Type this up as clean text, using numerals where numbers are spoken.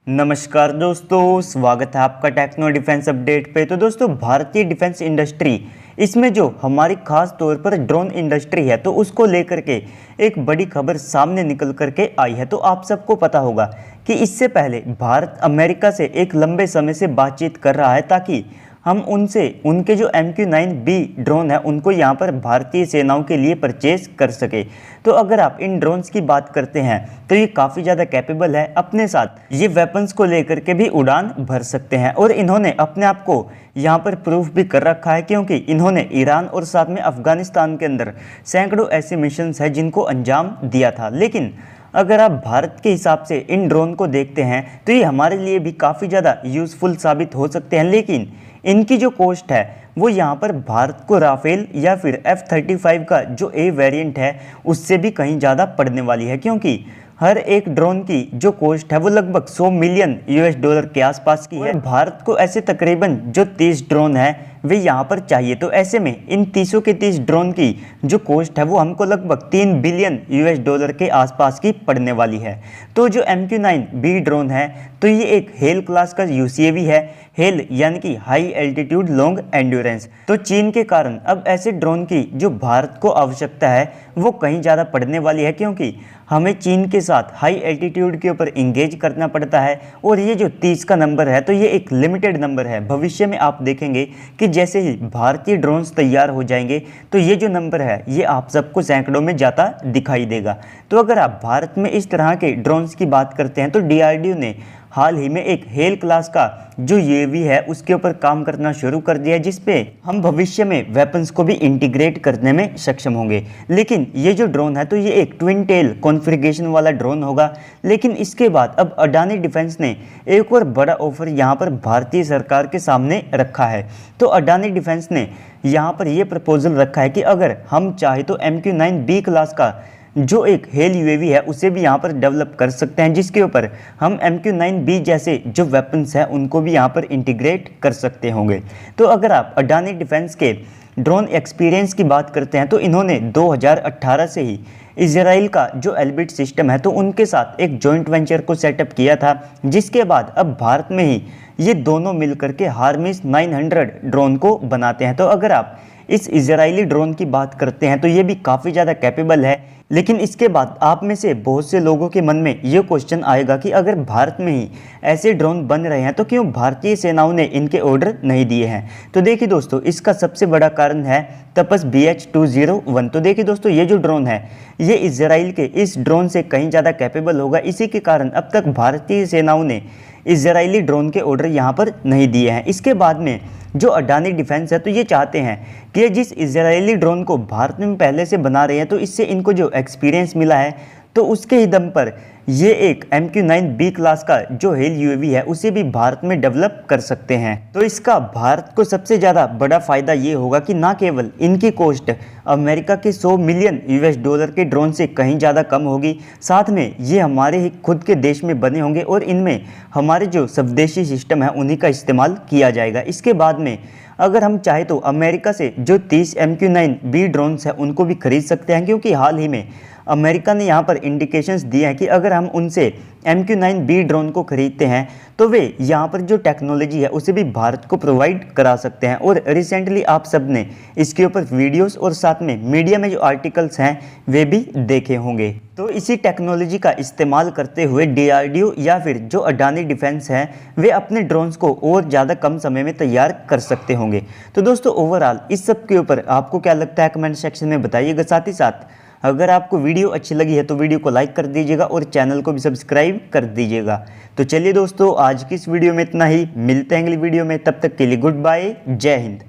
नमस्कार दोस्तों, स्वागत है आपका टेक्नो डिफेंस अपडेट पे। तो दोस्तों, भारतीय डिफेंस इंडस्ट्री इसमें जो हमारी खास तौर पर ड्रोन इंडस्ट्री है तो उसको लेकर के एक बड़ी खबर सामने निकल करके आई है। तो आप सबको पता होगा कि इससे पहले भारत अमेरिका से एक लंबे समय से बातचीत कर रहा है ताकि हम उनसे उनके जो MQ-9B ड्रोन है उनको यहाँ पर भारतीय सेनाओं के लिए परचेज कर सके। तो अगर आप इन ड्रोन्स की बात करते हैं तो ये काफ़ी ज़्यादा कैपेबल है, अपने साथ ये वेपन्स को लेकर के भी उड़ान भर सकते हैं और इन्होंने अपने आप को यहाँ पर प्रूफ भी कर रखा है, क्योंकि इन्होंने ईरान और साथ में अफगानिस्तान के अंदर सैकड़ों ऐसे मिशंस हैं जिनको अंजाम दिया था। लेकिन अगर आप भारत के हिसाब से इन ड्रोन को देखते हैं तो ये हमारे लिए भी काफ़ी ज़्यादा यूज़फुल साबित हो सकते हैं, लेकिन इनकी जो कॉस्ट है वो यहाँ पर भारत को राफेल या फिर F-35 का जो A वेरिएंट है उससे भी कहीं ज़्यादा पड़ने वाली है, क्योंकि हर एक ड्रोन की जो कॉस्ट है वो लगभग $100 मिलियन के आसपास की है। भारत को ऐसे तकरीबन जो 30 ड्रोन है वे यहाँ पर चाहिए। तो ऐसे में इन 30 के 30 ड्रोन की जो कॉस्ट है वो हमको लगभग $3 बिलियन के आसपास की पड़ने वाली है। तो जो MQ-9B ड्रोन है तो ये एक हेल क्लास का UCAV है। हेल यानी कि हाई एल्टीट्यूड लॉन्ग एंड्योरेंस। तो चीन के कारण अब ऐसे ड्रोन की जो भारत को आवश्यकता है वो कहीं ज़्यादा पड़ने वाली है, क्योंकि हमें चीन के साथ हाई एल्टीट्यूड के ऊपर इंगेज करना पड़ता है। और ये जो 30 का नंबर है तो ये एक लिमिटेड नंबर है। भविष्य में आप देखेंगे कि जैसे ही भारतीय ड्रोन्स तैयार हो जाएंगे तो ये जो नंबर है ये आप सबको सैकड़ों में ज़्यादा दिखाई देगा। तो अगर आप भारत में इस तरह के ड्रोन्स की बात करते हैं तो DRDO ने हाल ही में एक हेल क्लास का जो UAV है उसके ऊपर काम करना शुरू कर दिया है, जिसपे हम भविष्य में वेपन्स को भी इंटीग्रेट करने में सक्षम होंगे। लेकिन ये जो ड्रोन है तो ये एक ट्विन टेल कॉन्फ़िगरेशन वाला ड्रोन होगा। लेकिन इसके बाद अब अडानी डिफेंस ने एक और बड़ा ऑफर यहाँ पर भारतीय सरकार के सामने रखा है। तो अडानी डिफेंस ने यहाँ पर ये प्रपोजल रखा है कि अगर हम चाहे तो MQ-9B क्लास का जो एक हेल UAV है उसे भी यहाँ पर डेवलप कर सकते हैं, जिसके ऊपर हम MQ-9B जैसे जो वेपन्स हैं उनको भी यहाँ पर इंटीग्रेट कर सकते होंगे। तो अगर आप अडानी डिफेंस के ड्रोन एक्सपीरियंस की बात करते हैं तो इन्होंने 2018 से ही इजराइल का जो एल्बिट सिस्टम है तो उनके साथ एक जॉइंट वेंचर को सेटअप किया था, जिसके बाद अब भारत में ही ये दोनों मिलकर के हार्मिस 900 ड्रोन को बनाते हैं। तो अगर आप इस इजरायली ड्रोन की बात करते हैं तो ये भी काफ़ी ज़्यादा कैपेबल है। लेकिन इसके बाद आप में से बहुत से लोगों के मन में ये क्वेश्चन आएगा कि अगर भारत में ही ऐसे ड्रोन बन रहे हैं तो क्यों भारतीय सेनाओं ने इनके ऑर्डर नहीं दिए हैं। तो देखिए दोस्तों, इसका सबसे बड़ा कारण है तपस BH-201। तो देखिए दोस्तों, ये जो ड्रोन है ये इजराइल के इस ड्रोन से कहीं ज़्यादा कैपेबल होगा। इसी के कारण अब तक भारतीय सेनाओं ने इजरायली ड्रोन के ऑर्डर यहाँ पर नहीं दिए हैं। इसके बाद में जो अडानी डिफेंस है तो ये चाहते हैं कि जिस इजरायली ड्रोन को भारत में पहले से बना रहे हैं तो इससे इनको जो एक्सपीरियंस मिला है तो उसके ही दम पर ये एक MQ-9B क्लास का जो हेल UAV है उसे भी भारत में डेवलप कर सकते हैं। तो इसका भारत को सबसे ज़्यादा बड़ा फ़ायदा ये होगा कि ना केवल इनकी कॉस्ट अमेरिका के $100 मिलियन के ड्रोन से कहीं ज़्यादा कम होगी, साथ में ये हमारे ही खुद के देश में बने होंगे और इनमें हमारे जो स्वदेशी सिस्टम है उन्हीं का इस्तेमाल किया जाएगा। इसके बाद में अगर हम चाहे तो अमेरिका से जो 30 MQ-9B ड्रोन्स हैं उनको भी खरीद सकते हैं, क्योंकि हाल ही में अमेरिका ने यहाँ पर इंडिकेशंस दिए हैं कि अगर हम उनसे MQ-9B ड्रोन को खरीदते हैं तो वे यहाँ पर जो टेक्नोलॉजी है उसे भी भारत को प्रोवाइड करा सकते हैं। और रिसेंटली आप सब ने इसके ऊपर वीडियोस और साथ में मीडिया में जो आर्टिकल्स हैं वे भी देखे होंगे। तो इसी टेक्नोलॉजी का इस्तेमाल करते हुए DRDO या फिर जो अडानी डिफेंस है वे अपने ड्रोन्स को और ज़्यादा कम समय में तैयार कर सकते होंगे। तो दोस्तों, ओवरऑल इस सब के ऊपर आपको क्या लगता है कमेंट सेक्शन में बताइएगा। साथ ही साथ अगर आपको वीडियो अच्छी लगी है तो वीडियो को लाइक कर दीजिएगा और चैनल को भी सब्सक्राइब कर दीजिएगा। तो चलिए दोस्तों, आज की इस वीडियो में इतना ही। मिलते हैं अगली वीडियो में, तब तक के लिए गुड बाय, जय हिंद।